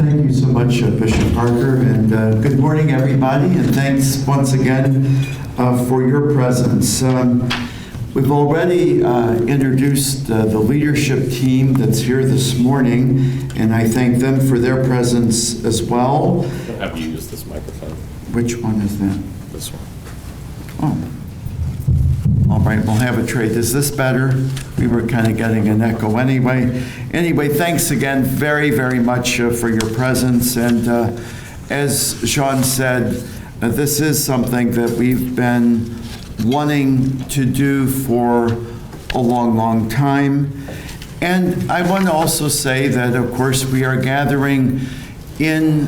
Thank you so much, Bishop Parker, and good morning, everybody, and thanks once again for your presence. We've already introduced the leadership team that's here this morning, and I thank them for their presence as well. Have you used this microphone? Which one is that? This one. Oh. All right, we'll have a trade. Is this better? We were kind of getting an echo anyway. Anyway, thanks again very, very much for your presence. And as Sean said, this is something that we've been wanting to do for a long, long time. And I want to also say that, of course, we are gathering in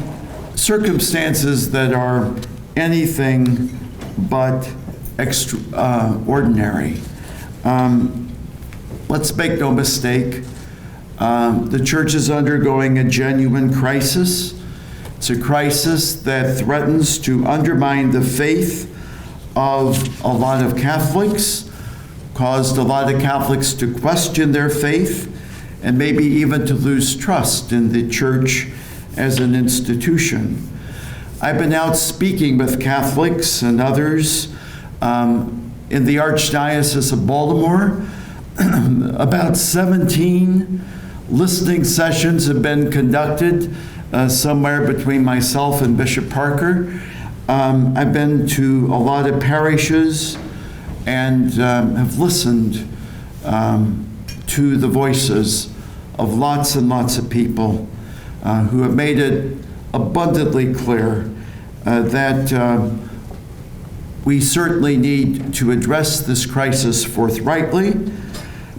circumstances that are anything but extraordinary. Let's make no mistake. The church is undergoing a genuine crisis. It's a crisis that threatens to undermine the faith of a lot of Catholics, caused a lot of Catholics to question their faith, and maybe even to lose trust in the church as an institution. I've been out speaking with Catholics and others in the Archdiocese of Baltimore. About 17 listening sessions have been conducted somewhere between myself and Bishop Parker. I've been to a lot of parishes and have listened to the voices of lots and lots of people who have made it abundantly clear that we certainly need to address this crisis forthrightly,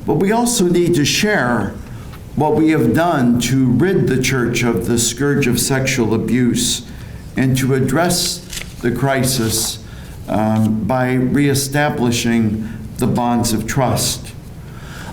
but we also need to share what we have done to rid the church of the scourge of sexual abuse and to address the crisis by reestablishing the bonds of trust.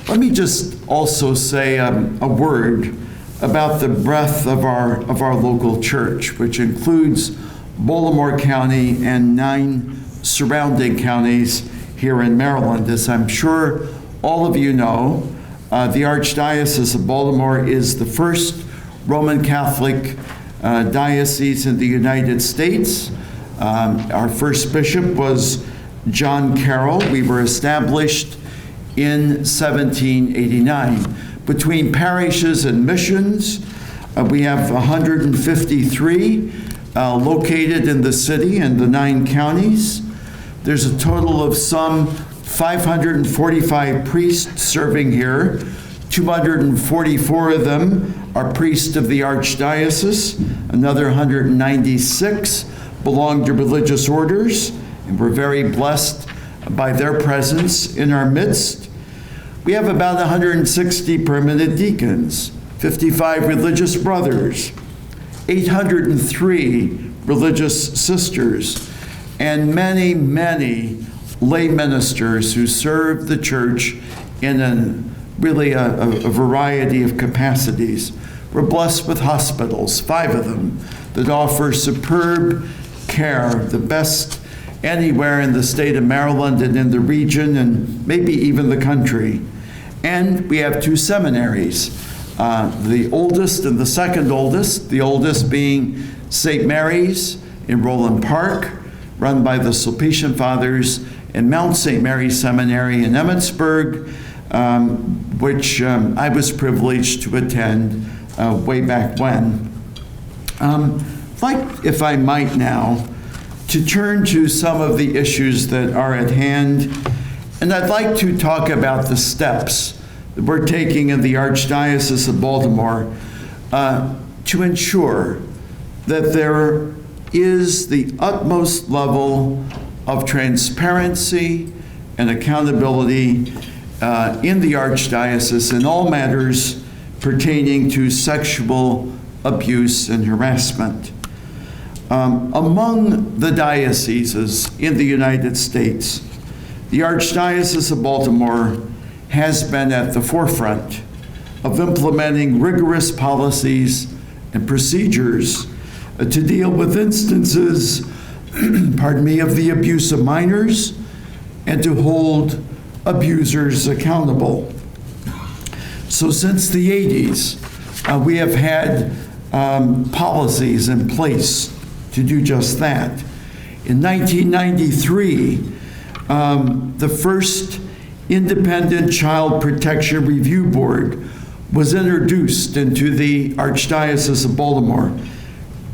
Let me just also say a word about the breadth of our local church, which includes Baltimore County and 9 surrounding counties here in Maryland. As I'm sure all of you know, the Archdiocese of Baltimore is the first Roman Catholic diocese in the United States. Our first bishop was John Carroll. We were established in 1789. Between parishes and missions, we have 153 located in the city and the 9 counties. There's a total of some 545 priests serving here. 244 of them are priests of the Archdiocese. Another 196 belong to religious orders, and we're very blessed by their presence in our midst. We have about 160 permanent deacons, 55 religious brothers, 803 religious sisters, and many, many lay ministers who serve the church in really a variety of capacities. We're blessed with hospitals, 5 of them, that offer superb care, the best anywhere in the state of Maryland and in the region and maybe even the country. And we have 2 seminaries, the oldest and the second oldest, the oldest being St. Mary's in Roland Park, run by the Sulpician Fathers, and Mount St. Mary's Seminary in Emmitsburg, which I was privileged to attend way back when. I'd like, if I might now, to turn to some of the issues that are at hand, and I'd like to talk about the steps that we're taking in the Archdiocese of Baltimore to ensure that there is the utmost level of transparency and accountability in the Archdiocese in all matters pertaining to sexual abuse and harassment. Among the dioceses in the United States, the Archdiocese of Baltimore has been at the forefront of implementing rigorous policies and procedures to deal with instances, of the abuse of minors and to hold abusers accountable. So since the 80s, we have had policies in place to do just that. In 1993, the first independent Child Protection Review Board was introduced into the Archdiocese of Baltimore.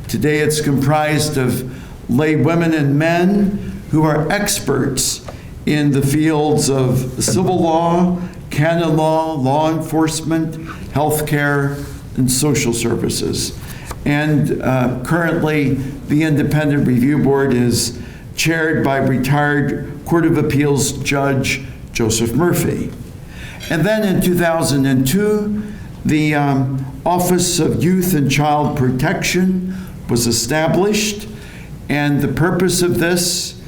Today it's comprised of lay women and men who are experts in the fields of civil law, canon law, law enforcement, healthcare, and social services. And currently, the Independent Review Board is chaired by retired Court of Appeals Judge Joseph Murphy. And then in 2002, the Office of Youth and Child Protection was established, and the purpose of this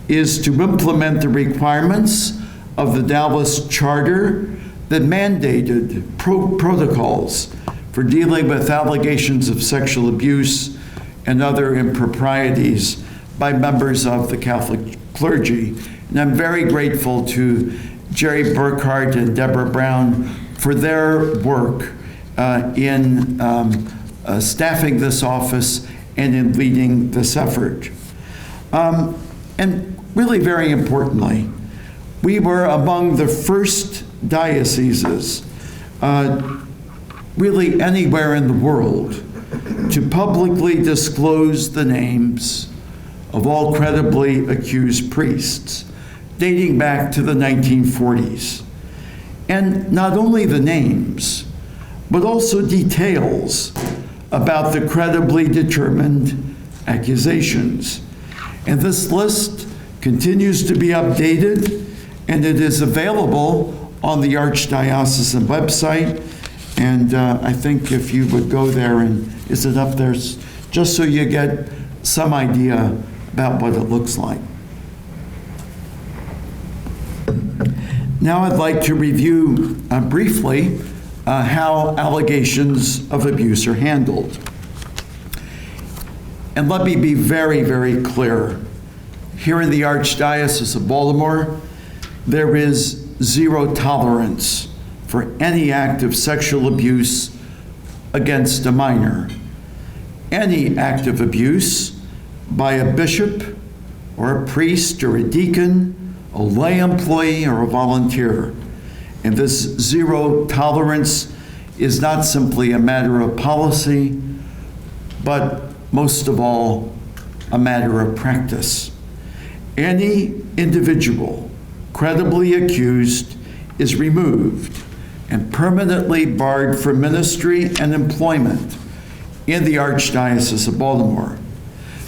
is to implement the requirements of the Dallas Charter that mandated protocols for dealing with allegations of sexual abuse and other improprieties by members of the Catholic clergy. And I'm very grateful to Jerry Burkhart and Deborah Brown for their work in staffing this office and in leading this effort. And really very importantly, we were among the first dioceses, really anywhere in the world, to publicly disclose the names of all credibly accused priests, dating back to the 1940s. And not only the names, but also details about the credibly determined accusations. And this list continues to be updated, and it is available on the Archdiocesan website. And I think if you would go there, and is it up there, just so you get some idea about what it looks like. Now I'd like to review briefly how allegations of abuse are handled. And let me be very, very clear. Here in the Archdiocese of Baltimore, there is zero tolerance for any act of sexual abuse against a minor. Any act of abuse by a bishop or a priest or a deacon, a lay employee or a volunteer. And this zero tolerance is not simply a matter of policy, but most of all, a matter of practice. Any individual credibly accused is removed and permanently barred from ministry and employment in the Archdiocese of Baltimore.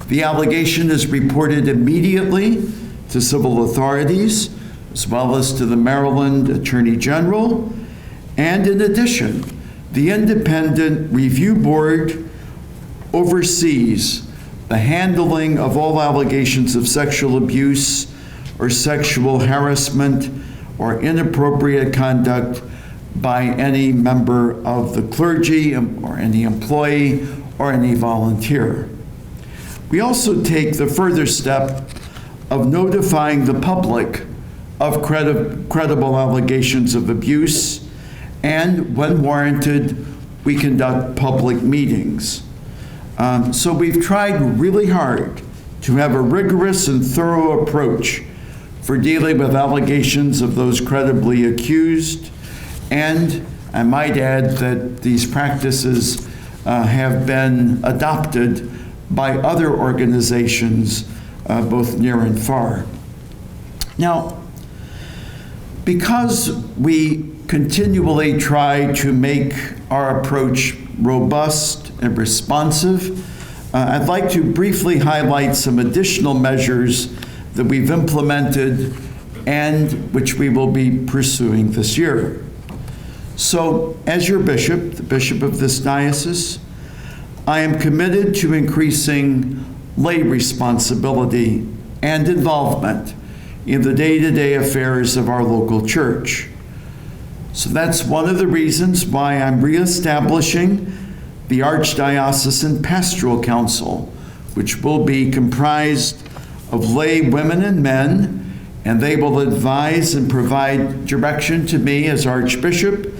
The allegation is reported immediately to civil authorities, as well as to the Maryland Attorney General. And in addition, the Independent Review Board oversees the handling of all allegations of sexual abuse or sexual harassment or inappropriate conduct by any member of the clergy or any employee or any volunteer. We also take the further step of notifying the public of credible allegations of abuse, and when warranted, we conduct public meetings. So we've tried really hard to have a rigorous and thorough approach for dealing with allegations of those credibly accused, and I might add that these practices have been adopted by other organizations, both near and far. Now, because we continually try to make our approach robust and responsive, I'd like to briefly highlight some additional measures that we've implemented and which we will be pursuing this year. So, as your bishop, the bishop of this diocese, I am committed to increasing lay responsibility and involvement in the day-to-day affairs of our local church. So that's one of the reasons why I'm reestablishing the Archdiocesan Pastoral Council, which will be comprised of lay women and men, and they will advise and provide direction to me as Archbishop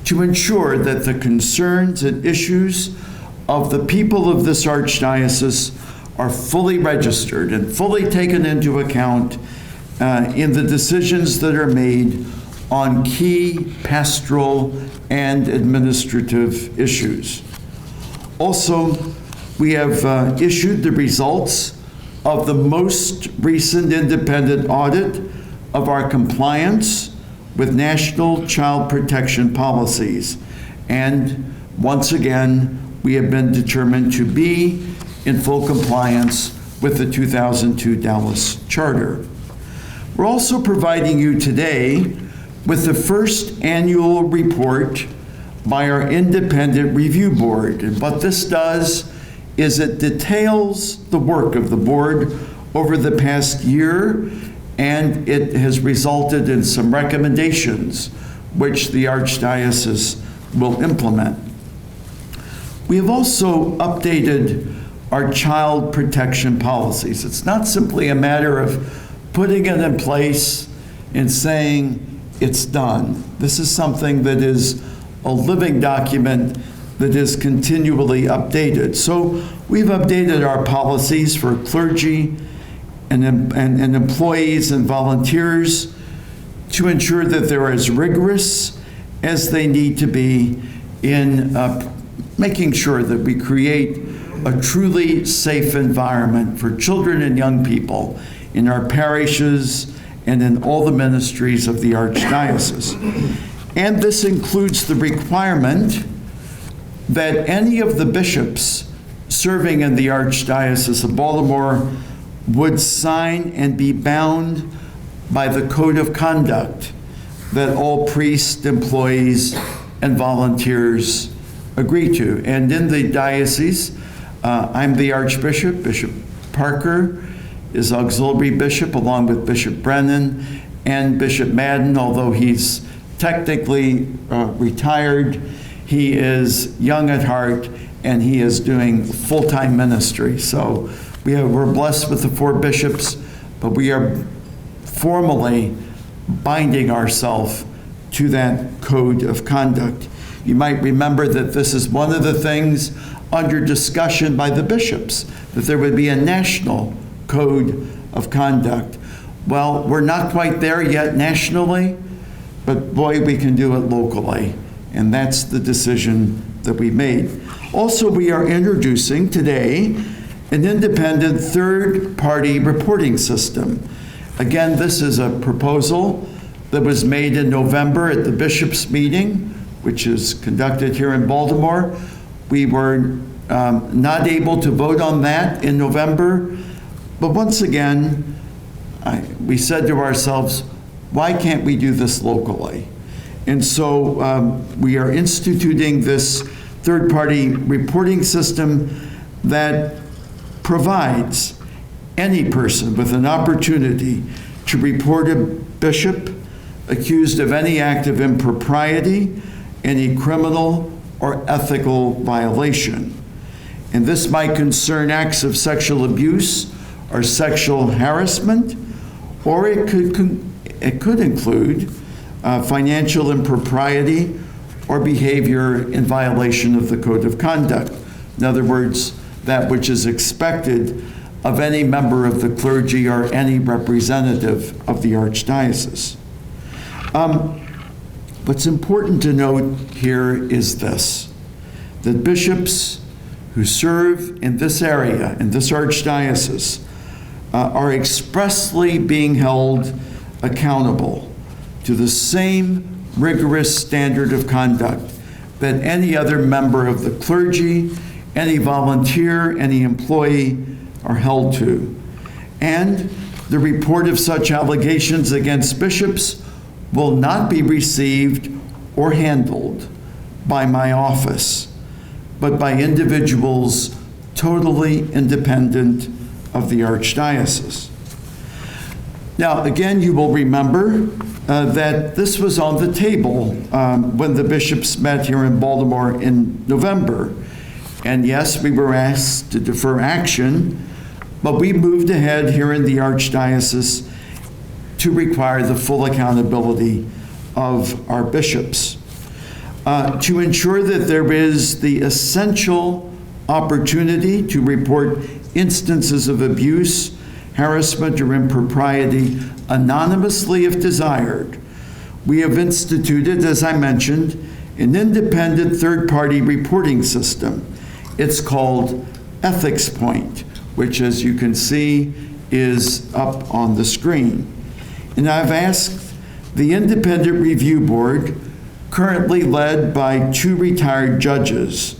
to ensure that the concerns and issues of the people of this archdiocese are fully registered and fully taken into account in the decisions that are made on key pastoral and administrative issues. Also, we have issued the results of the most recent independent audit of our compliance with national child protection policies. And once again, we have been determined to be in full compliance with the 2002 Dallas Charter. We're also providing you today with the first annual report by our independent review board. And what this does is it details the work of the board over the past year, and it has resulted in some recommendations which the Archdiocese will implement. We have also updated our child protection policies. It's not simply a matter of putting it in place and saying it's done. This is something that is a living document that is continually updated. So we've updated our policies for clergy and employees and volunteers to ensure that they're as rigorous as they need to be in making sure that we create a truly safe environment for children and young people in our parishes and in all the ministries of the Archdiocese. And this includes the requirement that any of the bishops serving in the Archdiocese of Baltimore would sign and be bound by the code of conduct that all priests, employees, and volunteers agree to. And in the diocese, I'm the Archbishop. Bishop Parker is auxiliary bishop, along with Bishop Brennan and Bishop Madden. Although he's technically retired, he is young at heart, and he is doing full-time ministry. So we're blessed with the 4 bishops, but we are formally binding ourselves to that code of conduct. You might remember that this is one of the things under discussion by the bishops, that there would be a national code of conduct. Well, we're not quite there yet nationally, but boy, we can do it locally. And that's the decision that we made. Also, we are introducing today an independent third-party reporting system. Again, this is a proposal that was made in November at the bishops' meeting, which is conducted here in Baltimore. We were not able to vote on that in November, but once again, we said to ourselves, why can't we do this locally? And so we are instituting this third-party reporting system that provides any person with an opportunity to report a bishop accused of any act of impropriety, any criminal or ethical violation. And this might concern acts of sexual abuse or sexual harassment, or it could include financial impropriety or behavior in violation of the code of conduct. In other words, that which is expected of any member of the clergy or any representative of the Archdiocese. What's important to note here is this, that bishops who serve in this area, in this Archdiocese, are expressly being held accountable to the same rigorous standard of conduct that any other member of the clergy, any volunteer, any employee are held to. And the report of such allegations against bishops will not be received or handled by my office, but by individuals totally independent of the Archdiocese. Now, again, you will remember that this was on the table when the bishops met here in Baltimore in November. And yes, we were asked to defer action, but we moved ahead here in the Archdiocese to require the full accountability of our bishops, to ensure that there is the essential opportunity to report instances of abuse, harassment, or impropriety anonymously if desired. We have instituted, as I mentioned, an independent third-party reporting system. It's called Ethics Point, which, as you can see, is up on the screen. And I've asked the Independent Review Board, currently led by 2 retired judges,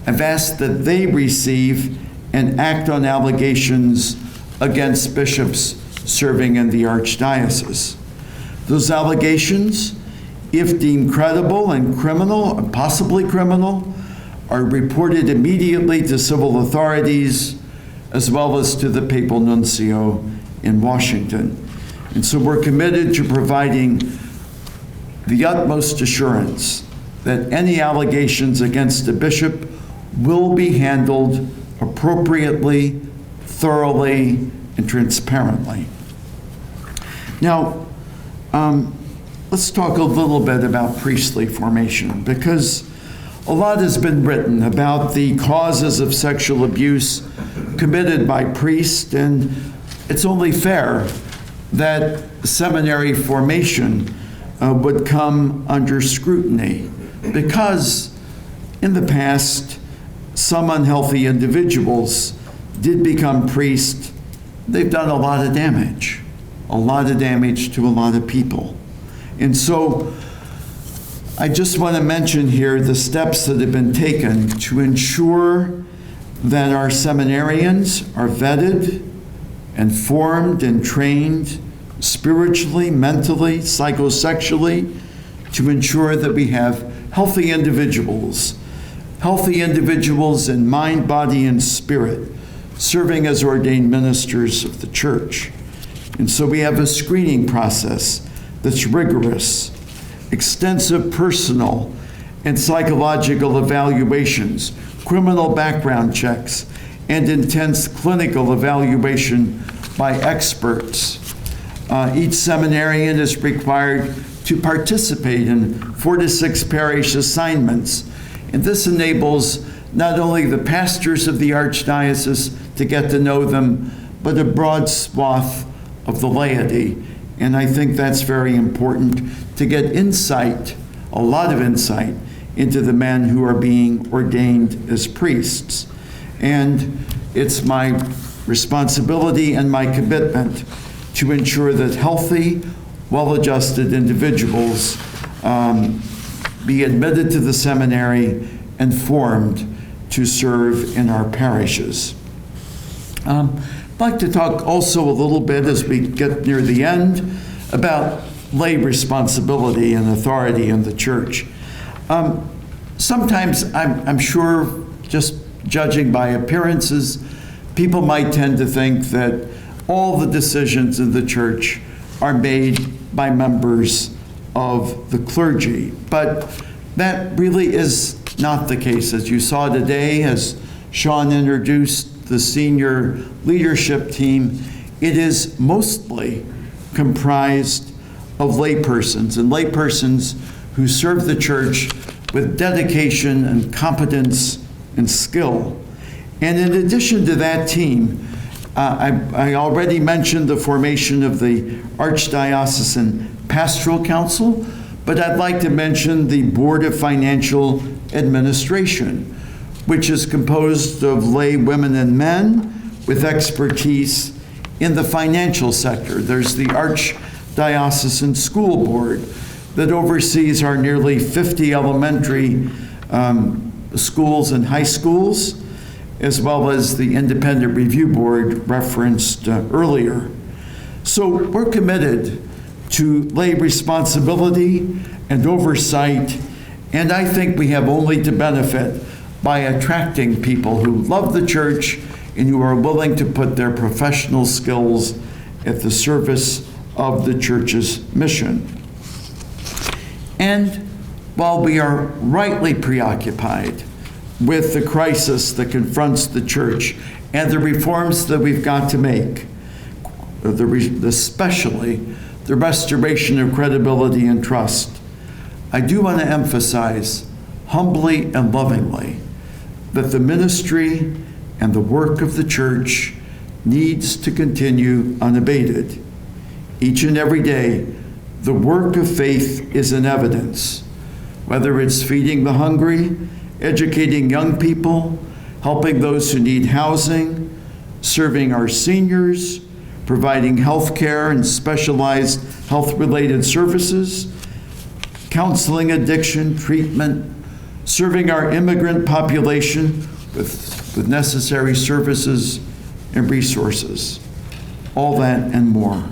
I've asked that they receive and act on allegations against bishops serving in the Archdiocese. Those allegations, if deemed credible and criminal, and possibly criminal, are reported immediately to civil authorities as well as to the papal nuncio in Washington. And so we're committed to providing the utmost assurance that any allegations against a bishop will be handled appropriately, thoroughly, and transparently. Now, let's talk a little bit about priestly formation, because a lot has been written about the causes of sexual abuse committed by priests, and it's only fair that seminary formation would come under scrutiny, because in the past, some unhealthy individuals did become priests. They've done a lot of damage to a lot of people. And so I just want to mention here the steps that have been taken to ensure that our seminarians are vetted and formed and trained spiritually, mentally, psychosexually, to ensure that we have healthy individuals in mind, body, and spirit, serving as ordained ministers of the church. And so we have a screening process that's rigorous, extensive personal and psychological evaluations, criminal background checks, and intense clinical evaluation by experts. Each seminarian is required to participate in 4 to 6 parish assignments, and this enables not only the pastors of the Archdiocese to get to know them, but a broad swath of the laity. And I think that's very important to get insight, a lot of insight, into the men who are being ordained as priests. And it's my responsibility and my commitment to ensure that healthy, well-adjusted individuals be admitted to the seminary and formed to serve in our parishes. I'd like to talk also a little bit, as we get near the end, about lay responsibility and authority in the church. Sometimes, I'm sure, just judging by appearances, people might tend to think that all the decisions in the church are made by members of the clergy. But that really is not the case. As you saw today, as Sean introduced the senior leadership team, it is mostly comprised of laypersons, and laypersons who serve the church with dedication and competence and skill. And in addition to that team, I already mentioned the formation of the Archdiocesan Pastoral Council, but I'd like to mention the Board of Financial Administration, which is composed of lay women and men with expertise in the financial sector. There's the Archdiocesan School Board that oversees our nearly 50 elementary schools and high schools, as well as the Independent Review Board referenced earlier. So we're committed to lay responsibility and oversight, and I think we have only to benefit by attracting people who love the church and who are willing to put their professional skills at the service of the church's mission. And while we are rightly preoccupied with the crisis that confronts the church and the reforms that we've got to make, especially the restoration of credibility and trust, I do want to emphasize humbly and lovingly that the ministry and the work of the church needs to continue unabated. Each and every day, the work of faith is in evidence, whether it's feeding the hungry, educating young people, helping those who need housing, serving our seniors, providing health care and specialized health-related services, counseling addiction treatment, serving our immigrant population with necessary services and resources, all that and more.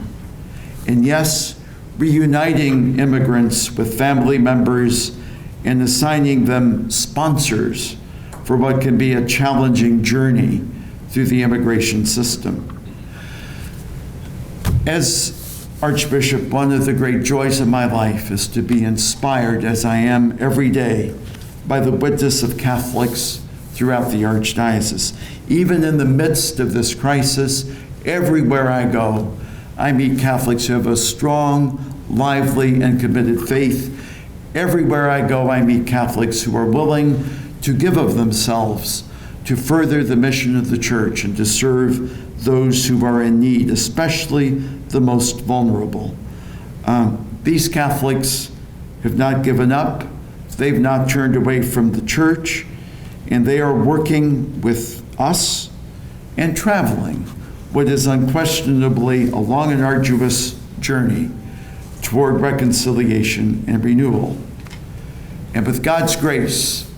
And yes, reuniting immigrants with family members and assigning them sponsors for what can be a challenging journey through the immigration system. As Archbishop, one of the great joys of my life is to be inspired, as I am every day, by the witness of Catholics throughout the Archdiocese. Even in the midst of this crisis, everywhere I go, I meet Catholics who have a strong, lively, and committed faith. Everywhere I go, I meet Catholics who are willing to give of themselves to further the mission of the Church and to serve those who are in need, especially the most vulnerable. These Catholics have not given up. They've not turned away from the Church, and they are working with us and traveling what is unquestionably a long and arduous journey toward reconciliation and renewal. And with God's grace,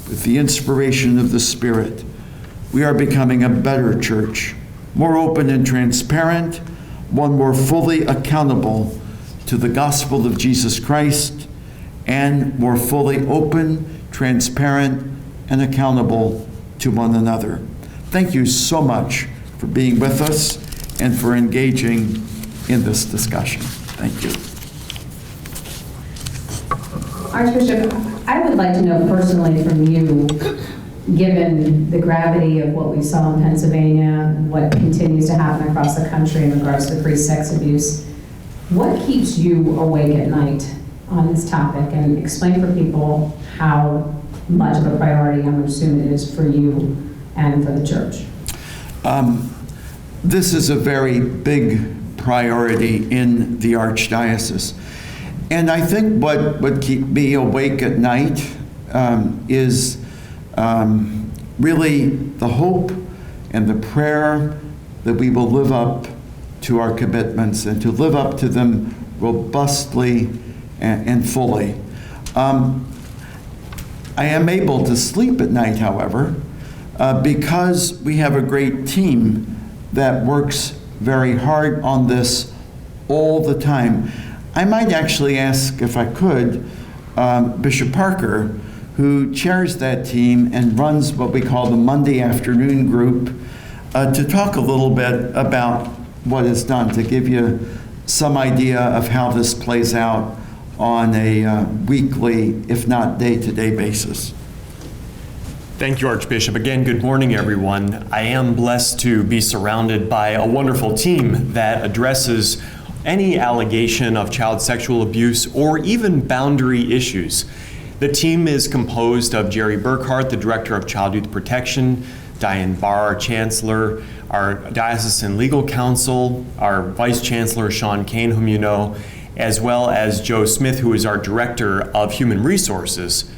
with the inspiration of the Spirit, we are becoming a better church, more open and transparent, one more fully accountable to the gospel of Jesus Christ, and more fully open, transparent, and accountable to one another. Thank you so much for being with us and for engaging in this discussion. Thank you. Archbishop, I would like to know personally from you, given the gravity of what we saw in Pennsylvania, what continues to happen across the country in regards to priest sex abuse, what keeps you awake at night on this topic? And explain for people how much of a priority I'm assuming it is for you and for the church. This is a very big priority in the Archdiocese. And I think what would keep me awake at night is really the hope and the prayer that we will live up to our commitments and to live up to them robustly and fully. I am able to sleep at night, however, because we have a great team that works very hard on this all the time. I might actually ask, if I could, Bishop Parker, who chairs that team and runs what we call the Monday afternoon group, to talk a little bit about what is done, to give you some idea of how this plays out on a weekly, if not day-to-day basis. Thank you, Archbishop. Again, good morning, everyone. I am blessed to be surrounded by a wonderful team that addresses any allegation of child sexual abuse or even boundary issues. The team is composed of Jerry Burkhart, the Director of Child Youth Protection, Diane Barr, our Chancellor, our Diocesan Legal Counsel, our Vice Chancellor, Sean Kane, whom you know, as well as Joe Smith, who is our Director of Human Resources.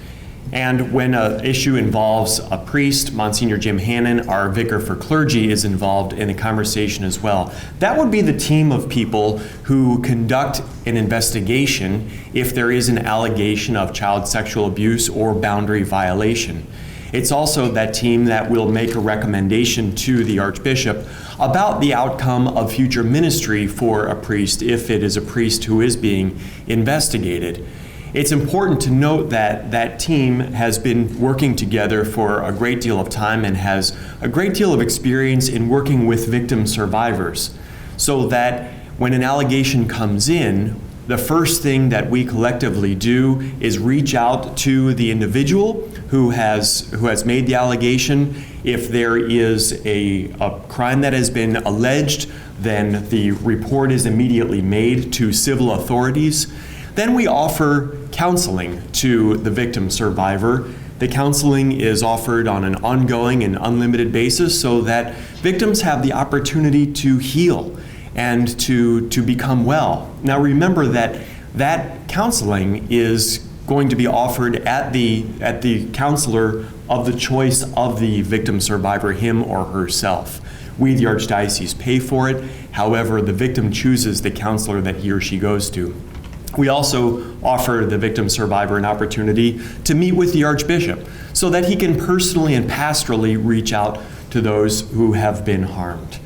And when an issue involves a priest, Monsignor Jim Hannon, our vicar for clergy, is involved in the conversation as well. That would be the team of people who conduct an investigation if there is an allegation of child sexual abuse or boundary violation. It's also that team that will make a recommendation to the Archbishop about the outcome of future ministry for a priest if it is a priest who is being investigated. It's important to note that that team has been working together for a great deal of time and has a great deal of experience in working with victim survivors, so that when an allegation comes in, the first thing that we collectively do is reach out to the individual who has made the allegation. If there is a crime that has been alleged, then the report is immediately made to civil authorities. Then we offer counseling to the victim survivor The counseling is offered on an ongoing and unlimited basis so that victims have the opportunity to heal and to become well. Now remember that counseling is going to be offered at the counselor of the choice of the victim survivor, him or herself. We, the Archdiocese, pay for it. However, the victim chooses the counselor that he or she goes to. We also offer the victim survivor an opportunity to meet with the Archbishop so that he can personally and pastorally reach out to those who have been harmed.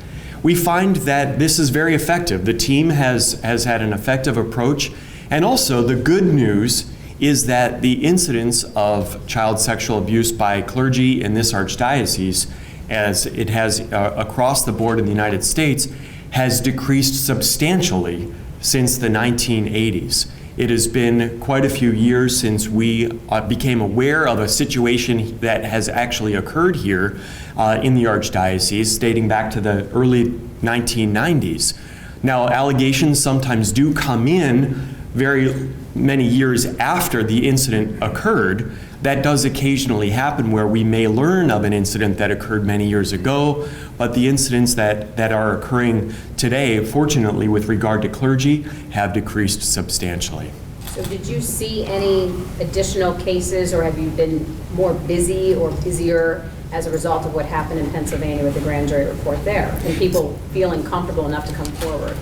We find that this is very effective. The team has had an effective approach, and also the good news is that the incidence of child sexual abuse by clergy in this Archdiocese, as it has across the board in the United States, has decreased substantially since the 1980s. It has been quite a few years since we became aware of a situation that has actually occurred here in the Archdiocese, dating back to the early 1990s. Now, allegations sometimes do come in very many years after the incident occurred. That does occasionally happen where we may learn of an incident that occurred many years ago, but the incidents that are occurring today, fortunately with regard to clergy, have decreased substantially. So did you see any additional cases, or have you been more busy or busier as a result of what happened in Pennsylvania with the grand jury report there, and people feeling comfortable enough to come forward?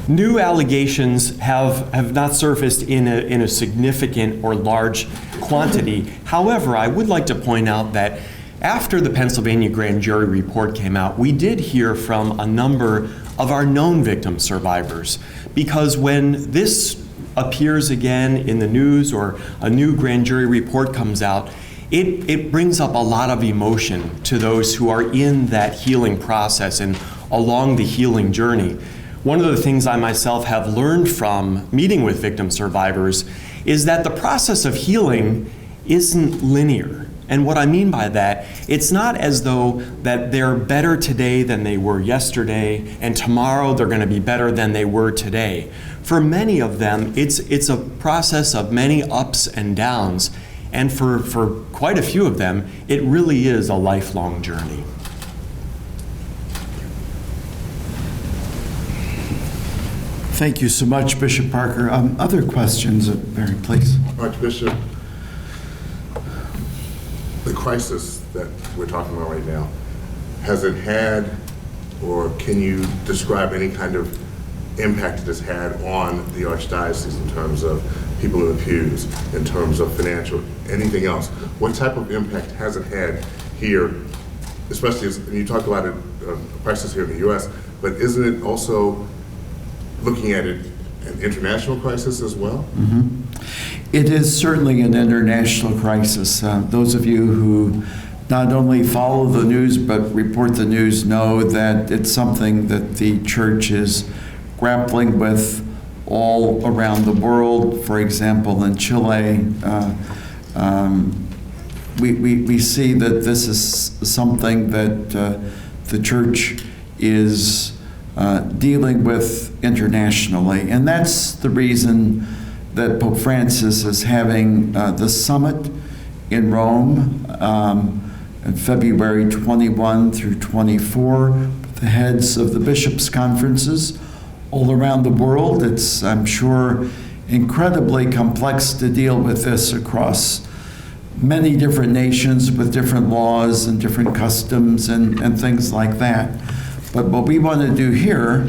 New allegations have not surfaced in a significant or large quantity. However, I would like to point out that after the Pennsylvania grand jury report came out, we did hear from a number of our known victim survivors, because when this appears again in the news or a new grand jury report comes out, it brings up a lot of emotion to those who are in that healing process and along the healing journey. One of the things I myself have learned from meeting with victim survivors is that the process of healing isn't linear. And what I mean by that, it's not as though that they're better today than they were yesterday, and tomorrow they're going to be better than they were today. For many of them, it's a process of many ups and downs, and for quite a few of them, it really is a lifelong journey. Thank you so much, Bishop Parker. Other questions, Barry, please. Archbishop, the crisis that we're talking about right now, has it had, or can you describe any kind of impact it has had on the Archdiocese in terms of people in the pews, in terms of financial, anything else? What type of impact has it had here, especially as you talked about a crisis here in the U.S., but isn't it also looking at it an international crisis as well? Mm-hmm. It is certainly an international crisis. Those of you who not only follow the news but report the news know that it's something that the church is grappling with all around the world. For example, in Chile, we see that this is something that the church is dealing with internationally. And that's the reason that Pope Francis is having the summit in Rome in February 21 through 24, the heads of the bishops' conferences all around the world. It's, I'm sure, incredibly complex to deal with this across many different nations with different laws and different customs and things like that. But what we want to do here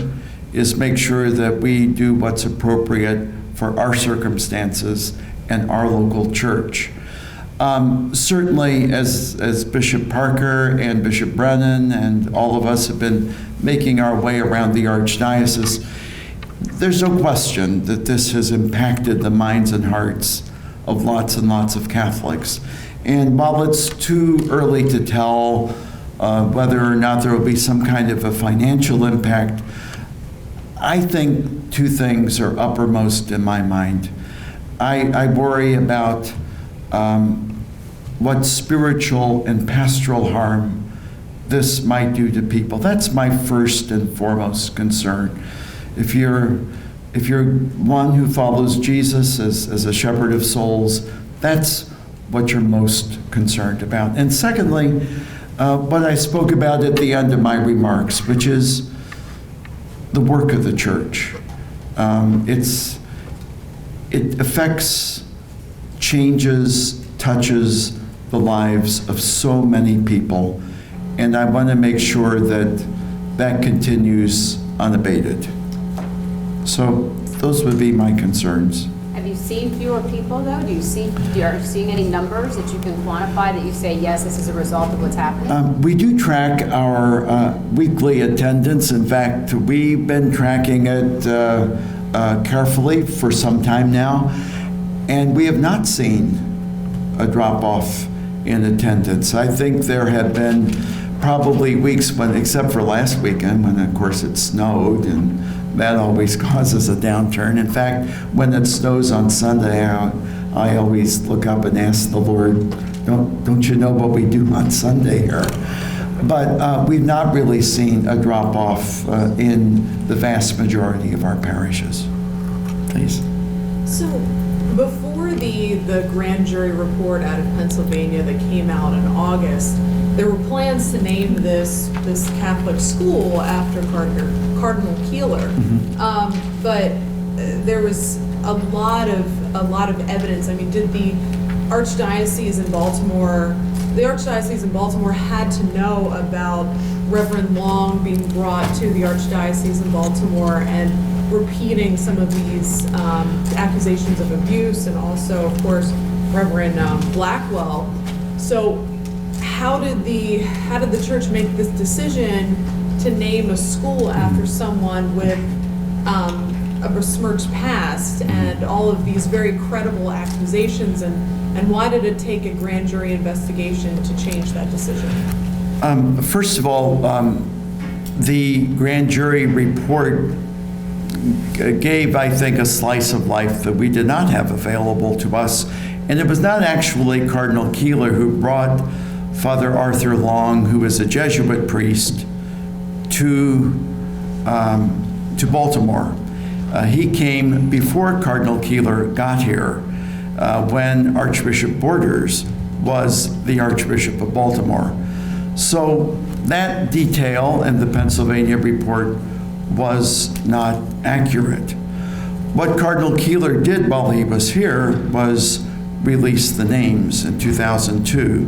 is make sure that we do what's appropriate for our circumstances and our local church. Certainly, as Bishop Parker and Bishop Brennan and all of us have been making our way around the Archdiocese, there's no question that this has impacted the minds and hearts of lots and lots of Catholics. And while it's too early to tell whether or not there will be some kind of a financial impact, I think two things are uppermost in my mind. I worry about what spiritual and pastoral harm this might do to people. That's my first and foremost concern. If you're one who follows Jesus as a shepherd of souls, that's what you're most concerned about. And secondly, what I spoke about at the end of my remarks, which is the work of the church. It affects, changes, touches the lives of so many people, and I want to make sure that that continues unabated. So those would be my concerns. Have you seen fewer people, though? Are you seeing any numbers that you can quantify that you say, yes, this is a result of what's happening? We do track our weekly attendance. In fact, we've been tracking it carefully for some time now, and we have not seen a drop-off in attendance. I think there have been probably weeks when, except for last weekend, when of course it snowed, and that always causes a downturn. In fact, when it snows on Sunday, I always look up and ask the Lord, don't you know what we do on Sunday here? But we've not really seen a drop-off in the vast majority of our parishes. Please. So before the grand jury report out of Pennsylvania that came out in August, there were plans to name this Catholic school after Cardinal Keeler, but there was a lot of evidence. I mean, did the Archdiocese in Baltimore? The Archdiocese in Baltimore had to know about Reverend Long being brought to the Archdiocese in Baltimore and repeating some of these accusations of abuse, and also, of course, Reverend Blackwell. So how did the church make this decision to name a school after someone with a besmirched past and all of these very credible accusations, and why did it take a grand jury investigation to change that decision? First of all, the grand jury report gave, I think, a slice of life that we did not have available to us. And it was not actually Cardinal Keeler who brought Father Arthur Long, who was a Jesuit priest, to Baltimore. He came before Cardinal Keeler got here, when Archbishop Borders was the Archbishop of Baltimore. So that detail in the Pennsylvania report was not accurate. What Cardinal Keeler did while he was here was release the names in 2002.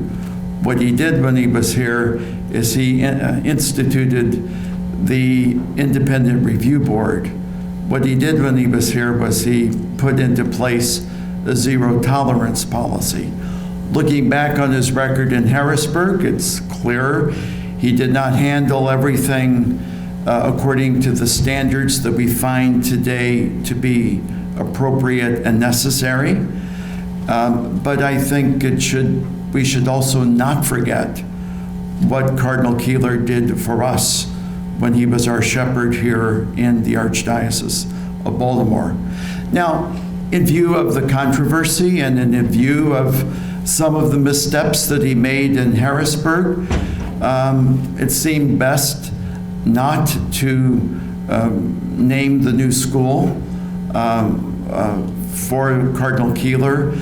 What he did when he was here is he instituted the Independent Review Board. What he did when he was here was he put into place a zero tolerance policy. Looking back on his record in Harrisburg, it's clear he did not handle everything according to the standards that we find today to be appropriate and necessary. But I think we should also not forget what Cardinal Keeler did for us when he was our shepherd here in the Archdiocese of Baltimore. Now, in view of the controversy and in view of some of the missteps that he made in Harrisburg, it seemed best not to name the new school for Cardinal Keeler.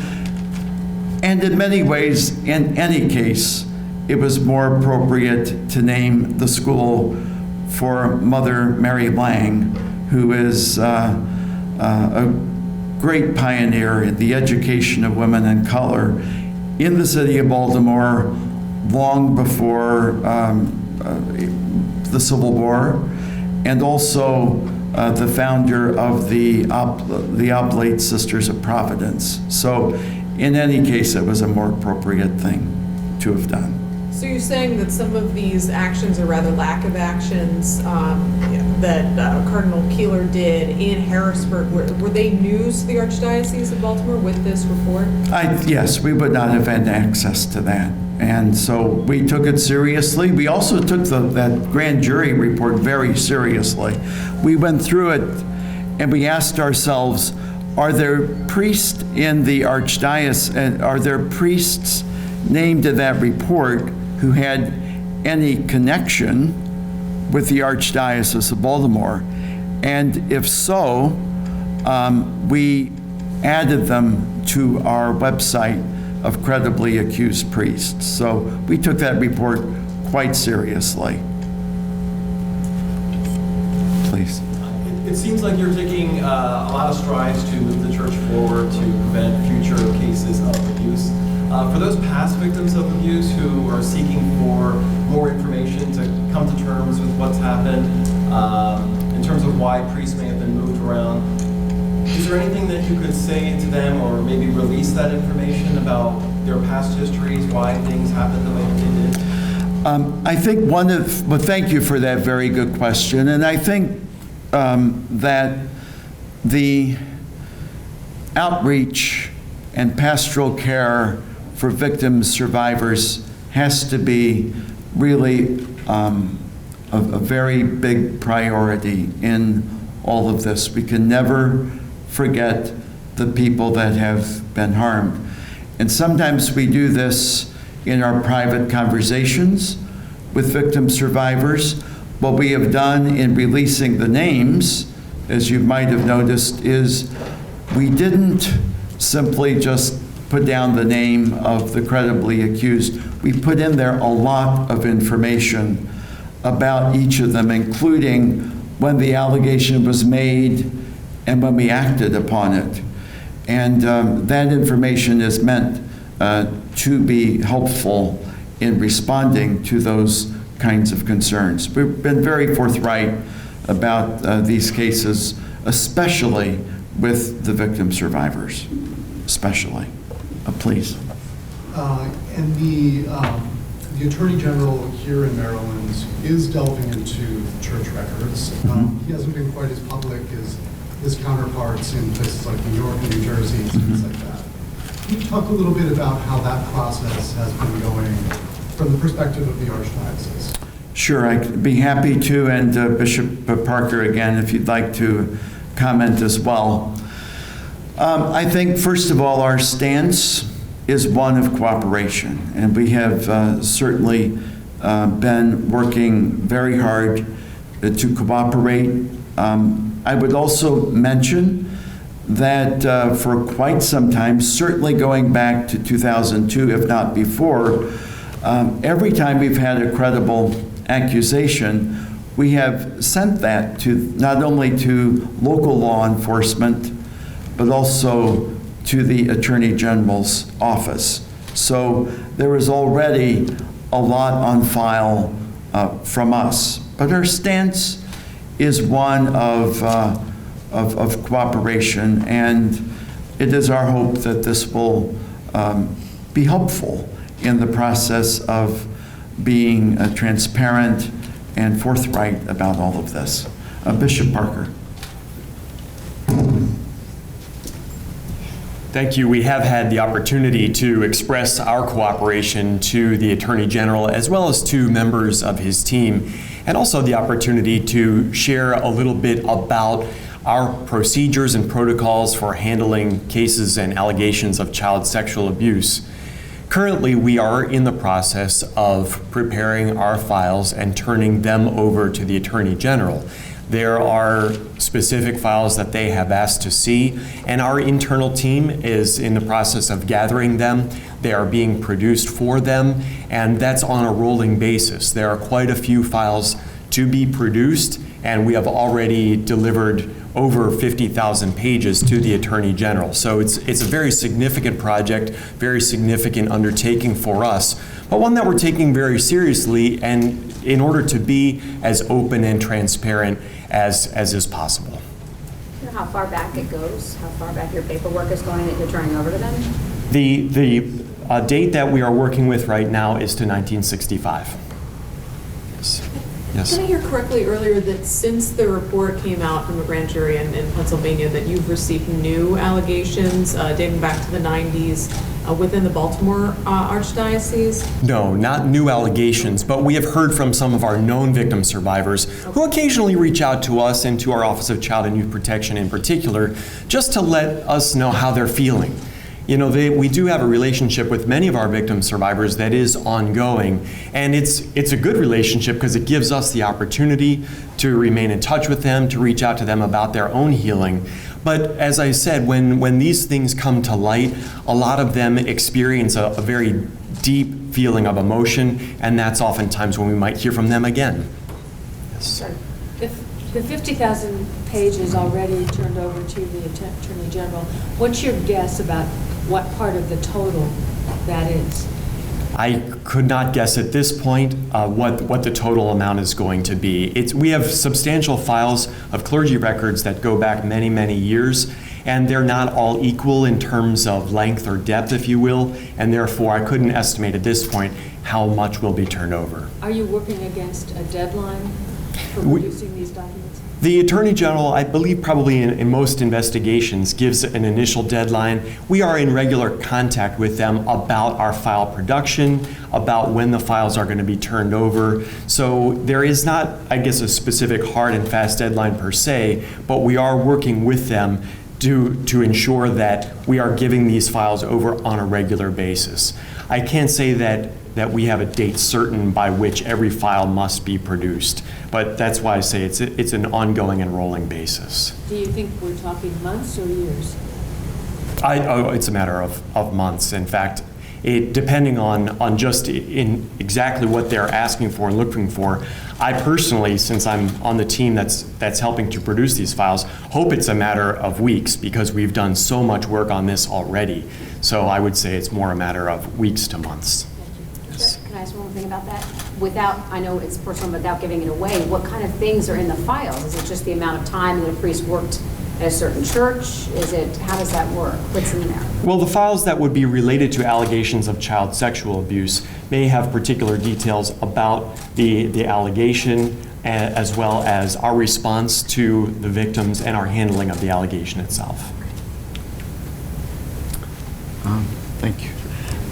And in many ways, in any case, it was more appropriate to name the school for Mother Mary Lang, who is a great pioneer in the education of women in color in the city of Baltimore long before the Civil War, and also the founder of the Oblate Sisters of Providence. So in any case, it was a more appropriate thing to have done. So you're saying that some of these actions, or rather lack of actions, that Cardinal Keeler did in Harrisburg, were they news to the Archdiocese of Baltimore with this report? Yes, we would not have had access to that. And so we took it seriously. We also took that grand jury report very seriously. We went through it and we asked ourselves, are there priests in the Archdiocese, and are there priests named in that report who had any connection with the Archdiocese of Baltimore? And if so, we added them to our website of credibly accused priests. So we took that report quite seriously. Please. It seems like you're taking a lot of strides to move the church forward to prevent future cases of abuse. For those past victims of abuse who are seeking for more information to come to terms with what's happened, in terms of why priests may have been moved around, is there anything that you could say to them or maybe release that information about their past histories, why things happened the way that they did? I think well, thank you for that very good question. And I think that the outreach and pastoral care for victims, survivors has to be really a very big priority in all of this. We can never forget the people that have been harmed. And sometimes we do this in our private conversations with victim survivors. What we have done in releasing the names, as you might have noticed, is we didn't simply just put down the name of the credibly accused. We put in there a lot of information about each of them, including when the allegation was made and when we acted upon it. And that information is meant to be helpful in responding to those kinds of concerns. We've been very forthright about these cases, especially with the victim survivors, especially. Please. And the Attorney General here in Maryland is delving into church records. He hasn't been quite as public as his counterparts in places like New York and New Jersey and things like that. Can you talk a little bit about how that process has been going from the perspective of the Archdiocese? Sure, I'd be happy to, and Bishop Parker, again, if you'd like to comment as well. I think, first of all, our stance is one of cooperation, and we have certainly been working very hard to cooperate. I would also mention that for quite some time, certainly going back to 2002, if not before, every time we've had a credible accusation, we have sent that to not only to local law enforcement, but also to the Attorney General's office. So there is already a lot on file from us. But our stance is one of cooperation, and it is our hope that this will be helpful in the process of being transparent and forthright about all of this. Bishop Parker. Thank you. We have had the opportunity to express our cooperation to the Attorney General as well as to members of his team, and also the opportunity to share a little bit about our procedures and protocols for handling cases and allegations of child sexual abuse. Currently, we are in the process of preparing our files and turning them over to the Attorney General. There are specific files that they have asked to see, and our internal team is in the process of gathering them. They are being produced for them, and that's on a rolling basis. There are quite a few files to be produced, and we have already delivered over 50,000 pages to the Attorney General. So it's a very significant project, very significant undertaking for us, but one that we're taking very seriously, and in order to be as open and transparent as is possible. You know how far back it goes? How far back your paperwork is going that you're turning over to them? The date that we are working with right now is to 1965. Yes. Did I hear correctly earlier that since the report came out from the grand jury in Pennsylvania that you've received new allegations dating back to the 90s within the Baltimore Archdiocese? No, not new allegations, but we have heard from some of our known victim survivors who occasionally reach out to us and to our Office of Child and Youth Protection in particular, just to let us know how they're feeling. You know, we do have a relationship with many of our victim survivors that is ongoing, and it's a good relationship because it gives us the opportunity to remain in touch with them, to reach out to them about their own healing. But as I said, when these things come to light, a lot of them experience a very deep feeling of emotion, and that's oftentimes when we might hear from them again. Yes. If the 50,000 pages already turned over to the Attorney General, what's your guess about what part of the total that is? I could not guess at this point what the total amount is going to be. We have substantial files of clergy records that go back many, many years, and they're not all equal in terms of length or depth, if you will, and therefore I couldn't estimate at this point how much will be turned over. Are you working against a deadline for producing these documents? The Attorney General, I believe probably in most investigations, gives an initial deadline. We are in regular contact with them about our file production, about when the files are going to be turned over. So there is not, I guess, a specific hard and fast deadline per se, but we are working with them to ensure that we are giving these files over on a regular basis. I can't say that we have a date certain by which every file must be produced, but that's why I say it's an ongoing and rolling basis. Do you think we're talking months or years? It's a matter of months. In fact, depending on just in exactly what they're asking for and looking for, I personally, since I'm on the team that's helping to produce these files, hope it's a matter of weeks because we've done so much work on this already. So I would say it's more a matter of weeks to months. Yes. Can I ask one more thing about that? I know it's personal, but without giving it away, what kind of things are in the files? Is it just the amount of time that a priest worked at a certain church? How does that work? What's in there? Well, the files that would be related to allegations of child sexual abuse may have particular details about the allegation as well as our response to the victims and our handling of the allegation itself. Thank you.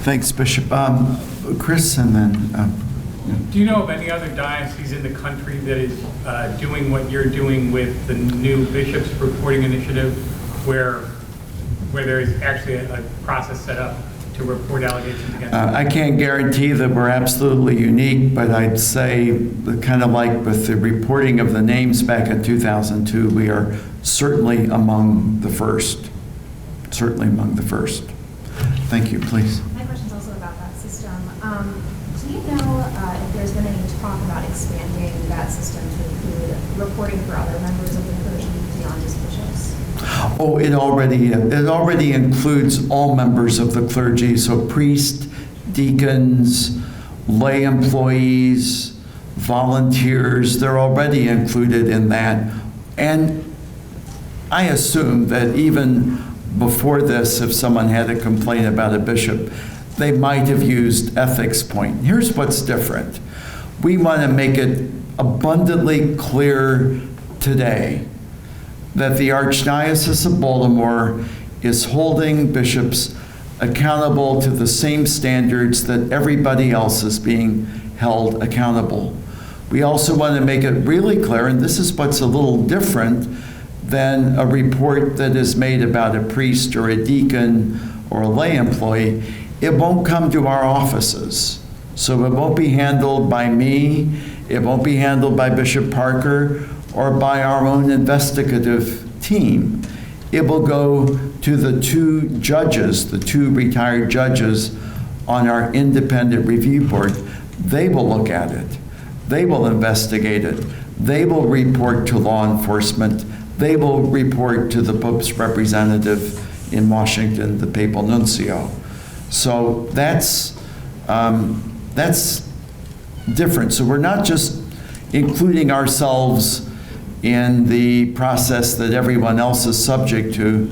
Thanks, Bishop. Chris, and then... Do you know of any other diocese in the country that is doing what you're doing with the new bishops reporting initiative, where there is actually a process set up to report allegations against them? I can't guarantee that we're absolutely unique, but I'd say, kind of like with the reporting of the names back in 2002, we are certainly among the first. Certainly among the first. Thank you, please. My question's also about that system. Do you know if there's been any talk about expanding that system to include reporting for other members of the clergy beyond just bishops? Oh, it already includes all members of the clergy, so priests, deacons, lay employees, volunteers, they're already included in that. And I assume that even before this, if someone had a complaint about a bishop, they might have used ethics point. Here's what's different. We want to make it abundantly clear today that the Archdiocese of Baltimore is holding bishops accountable to the same standards that everybody else is being held accountable. We also want to make it really clear, and this is what's a little different than a report that is made about a priest or a deacon or a lay employee. It won't come to our offices. So it won't be handled by me, it won't be handled by Bishop Parker or by our own investigative team. It will go to the two judges, the two retired judges on our independent review board. They will look at it. They will investigate it. They will report to law enforcement. They will report to the Pope's representative in Washington, the papal nuncio. So that's different. So we're not just including ourselves in the process that everyone else is subject to.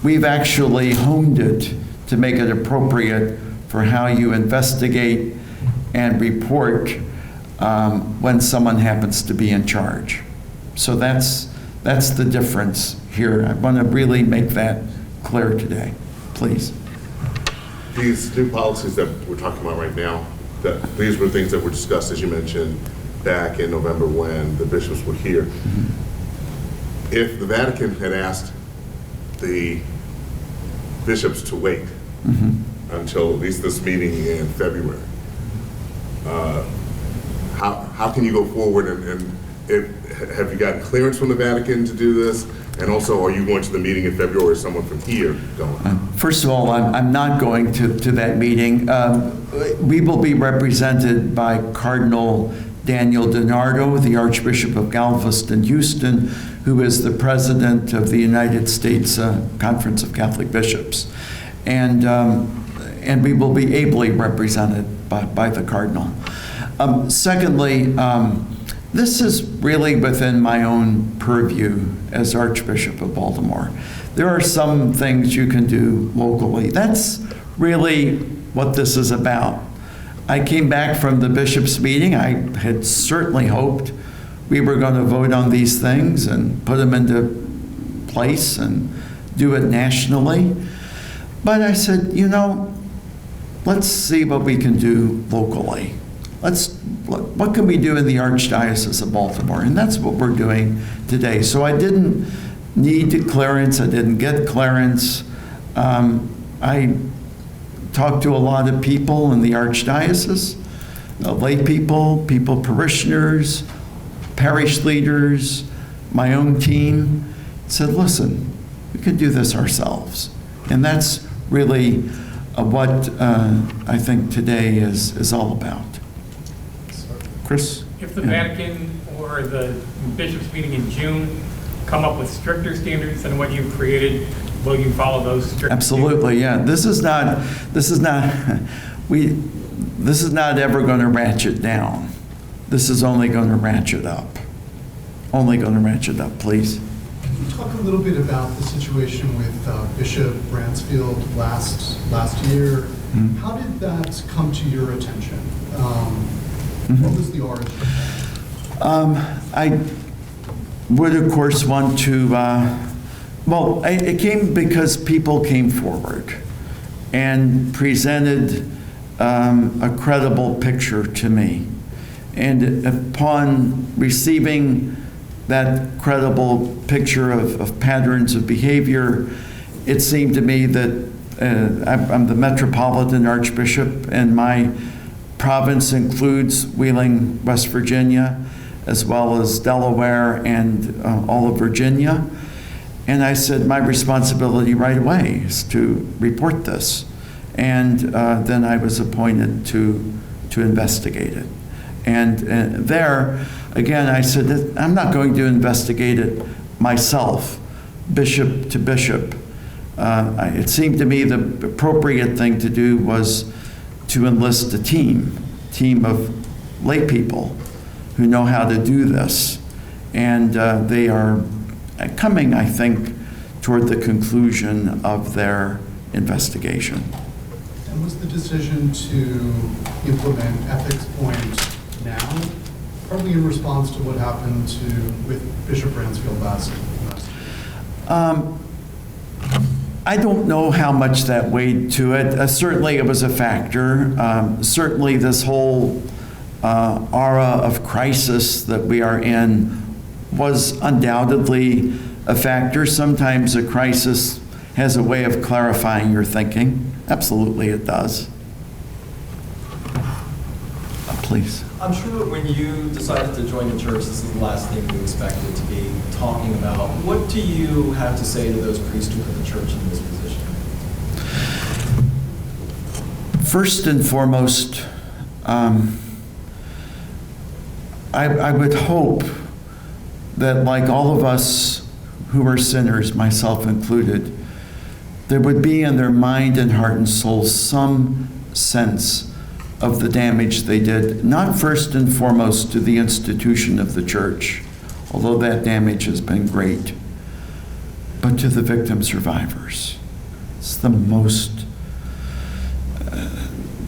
We've actually honed it to make it appropriate for how you investigate and report when someone happens to be in charge. So that's the difference here. I want to really make that clear today, please. These new policies that we're talking about right now, these were things that were discussed, as you mentioned, back in November when the bishops were here. Mm-hmm. If the Vatican had asked the bishops to wait until at least this meeting in February. How can you go forward and have you gotten clearance from the Vatican to do this? And also, are you going to the meeting in February, or is someone from here going? First of all, I'm not going to that meeting. We will be represented by Cardinal Daniel DiNardo, the Archbishop of Galveston, Houston, who is the president of the United States Conference of Catholic Bishops. And we will be ably represented by the Cardinal. Secondly, this is really within my own purview as Archbishop of Baltimore. There are some things you can do locally. That's really what this is about. I came back from the bishops' meeting. I had certainly hoped we were going to vote on these things and put them into place and do it nationally. But I said, let's see what we can do locally. What can we do in the Archdiocese of Baltimore? And that's what we're doing today. So I didn't need clearance. I didn't get clearance. I talked to a lot of people in the Archdiocese, lay people, parishioners, parish leaders, my own team. Said, listen, we can do this ourselves. And that's really what I think today is all about. Chris? If the Vatican or the bishops meeting in June come up with stricter standards than what you've created, will you follow those strict Absolutely, yeah. This is not ever going to ratchet down. This is only going to ratchet up. Only going to ratchet up, please. Can you talk a little bit about the situation with Bishop Bransfield last year? Mm-hmm. How did that come to your attention? What was the origin? I would, of course, want to, it came because people came forward and presented a credible picture to me. And upon receiving that credible picture of patterns of behavior, it seemed to me that I'm the Metropolitan Archbishop, and my province includes Wheeling, West Virginia, as well as Delaware and all of Virginia. And I said my responsibility right away is to report this. And then I was appointed to investigate it. And there, again, I said, I'm not going to investigate it myself, bishop to bishop. It seemed to me the appropriate thing to do was to enlist a team of lay people who know how to do this. And they are coming, I think, toward the conclusion of their investigation. And was the decision to implement ethics point now, partly in response to what happened with Bishop Bransfield last year? I don't know how much that weighed to it. Certainly it was a factor. Certainly this whole aura of crisis that we are in was undoubtedly a factor. Sometimes a crisis has a way of clarifying your thinking. Absolutely it does. Please. I'm sure when you decided to join the church, this is the last thing you expected to be talking about. What do you have to say to those priests who put the church in this position? First and foremost, I would hope that, like all of us who are sinners, myself included, there would be in their mind and heart and soul some sense of the damage they did, not first and foremost to the institution of the church, although that damage has been great, but to the victim survivors. It's the most,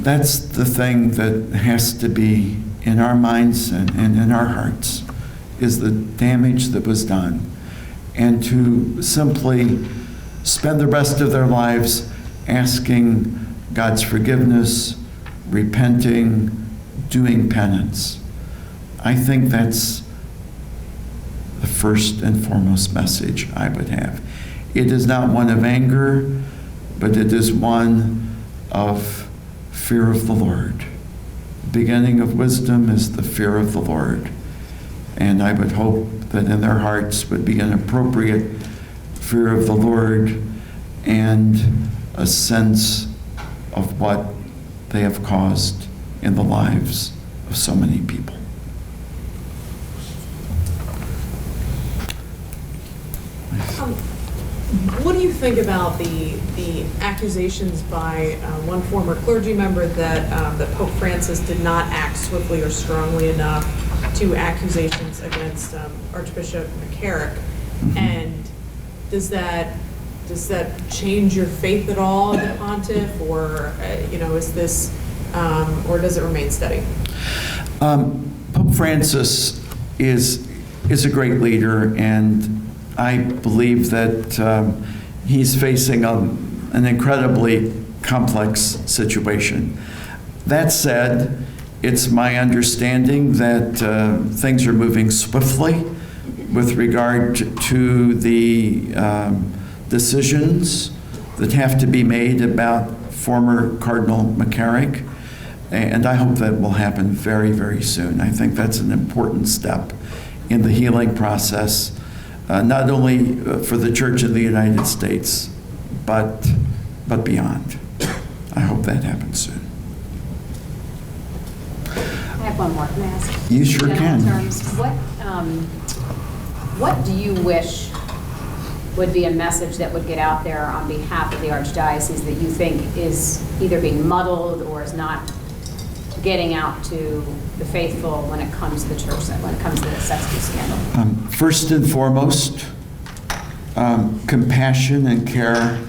that's the thing that has to be in our minds and in our hearts, is the damage that was done. And to simply spend the rest of their lives asking God's forgiveness, repenting, doing penance. I think that's the first and foremost message I would have. It is not one of anger, but it is one of fear of the Lord. The beginning of wisdom is the fear of the Lord. And I would hope that in their hearts would be an appropriate fear of the Lord and a sense of what they have caused in the lives of so many people. What do you think about the accusations by one former clergy member that Pope Francis did not act swiftly or strongly enough to accusations against Archbishop McCarrick? And does that change your faith at all in the pontiff, or is this, or does it remain steady? Pope Francis is a great leader, and I believe that he's facing an incredibly complex situation. That said, it's my understanding that things are moving swiftly with regard to the decisions that have to be made about former Cardinal McCarrick, and I hope that will happen very, very soon. I think that's an important step in the healing process, not only for the Church in the United States, but beyond. I hope that happens soon. I have one more. Can I ask? You sure can. Terms, what do you wish would be a message that would get out there on behalf of the Archdiocese that you think is either being muddled or is not getting out to the faithful when it comes to the church, when it comes to the sex abuse scandal? First and foremost, compassion and care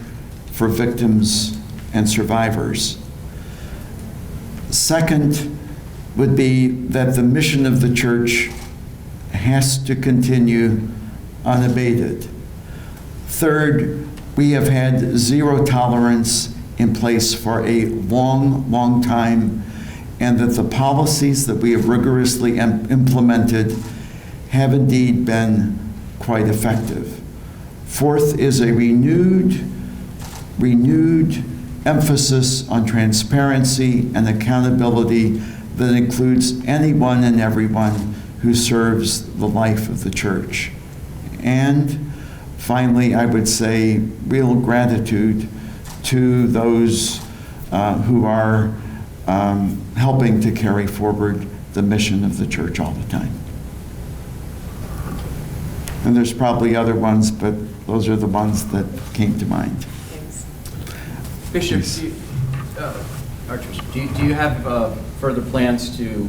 for victims and survivors. Second would be that the mission of the church has to continue unabated. Third, we have had zero tolerance in place for a long, long time, and that the policies that we have rigorously implemented have indeed been quite effective. Fourth is a renewed emphasis on transparency and accountability that includes anyone and everyone who serves the life of the church. And finally, I would say real gratitude to those who are helping to carry forward the mission of the church all the time. And there's probably other ones, but those are the ones that came to mind. Thanks. Bishop, Archbishop, do you have further plans to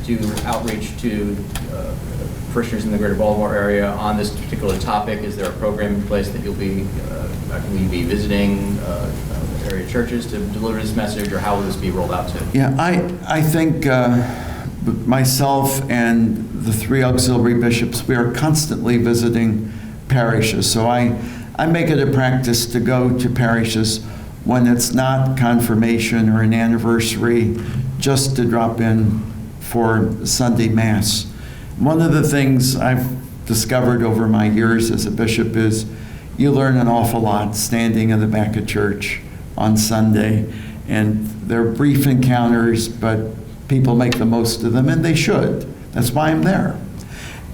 do outreach to parishioners in the greater Baltimore area on this particular topic? Is there a program in place that you'll be, will you be visiting area churches to deliver this message, or how will this be rolled out to? Yeah, I think myself and the 3 auxiliary bishops, we are constantly visiting parishes. So I make it a practice to go to parishes when it's not confirmation or an anniversary, just to drop in for Sunday Mass. One of the things I've discovered over my years as a bishop is you learn an awful lot standing in the back of church on Sunday, and they're brief encounters, but people make the most of them, and they should. That's why I'm there.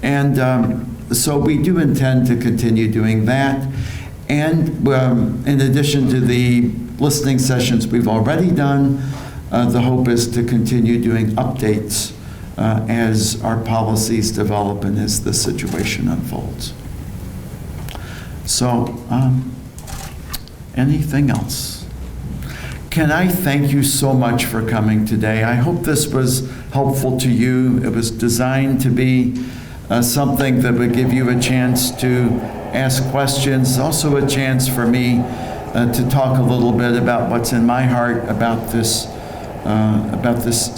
And so we do intend to continue doing that. And in addition to the listening sessions we've already done, the hope is to continue doing updates as our policies develop and as the situation unfolds. So, anything else? Can I thank you so much for coming today? I hope this was helpful to you. It was designed to be something that would give you a chance to ask questions, also a chance for me to talk a little bit about what's in my heart about this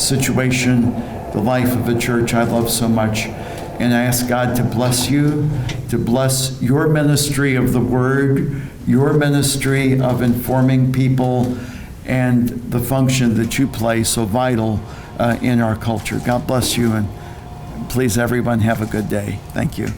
situation, the life of the church I love so much. And I ask God to bless you, to bless your ministry of the word, your ministry of informing people, and the function that you play so vital in our culture. God bless you, and please everyone have a good day. Thank you.